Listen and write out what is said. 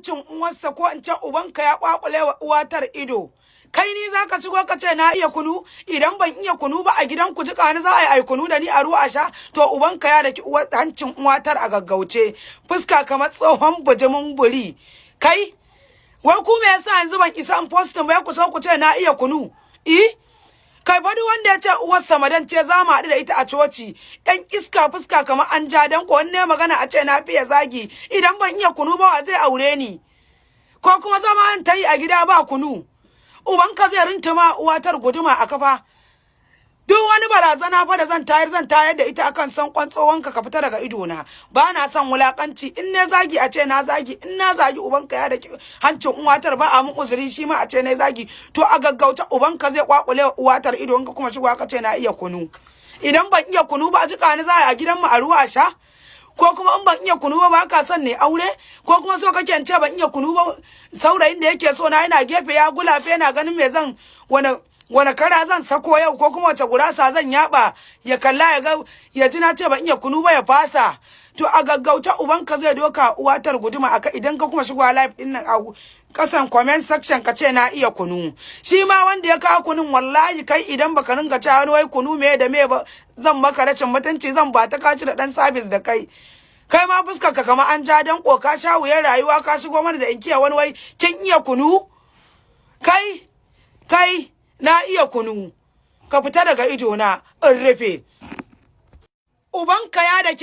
hancin uwarsa ko in ce ubanka ya kwakule wa uwatar ido. Kai ni zaka ci ka ce na iya kunu, idan ban iya kunu ba a gidan ku jika ni za a yi kunu da ni a ruwa a sha, to ubanka ya daki hancin uwatar a gaggauce, fuska kamar tsohon bujimin buri. Kai wai ku me yasa yanzu ban isa in postin ba ku so ku ce na iya kunu? Kai bari wanda ya ce uwarsa madan ce za mu haɗu da ita a coci, ɗan iska fuska kamar an ja dan ko wanne magana a ce na fiye zagi, idan ban iya kunu ba wa zai aure ni? Ko kuma zama an ta yi a gida ba kunu? Ubanka zai rintuma uwatar guduma a kafa. Duk wani barazana fa da zan tayar da ita akan san tsohonka ka fita daga idona. Ba na son wulakanci, in ne zagi a ce na zagi, in na zagi ubanka ya da hancin uwatar ba a mun uzuri shi ma a ce na zagi, to a gaggauta ubanka zai kwakule uwatar ido in ka kuma shigo ka ce na iya kunu. Idan ban iya kunu ba a jika ni za a gidan mu a ruwa a sha? Ko kuma in ban iya kunu ba ka son ne aure? Ko kuma so kake in ce ban iya kunu ba saurayin da yake so na yana gefe ya gulafe yana ganin me zan wani kara zan sako yau, ko kuma wace gurasa zan yaba ya kalla ya ga ya ji na ce ban iya kunu ba ya fasa? To a gaggauta ubanka zai doka uwatar guduma aka idan ka kuma shigo live din nan a kasan comment section ka ce na iya kunu. Shi ma wanda ya kawo kunun wallahi kai idan baka ringa ta wani wai kunu me da me ba zan maka rashin mutunci, zan ba ta kaci da dan service da kai. Kai ma fuskar ka kamar an ja dan ka sha wuyar rayuwa ka shigo mana da inkiya wani wai kin iya kunu? Kai na iya kunu, ka fita daga idona in rufe. Ubanka ya da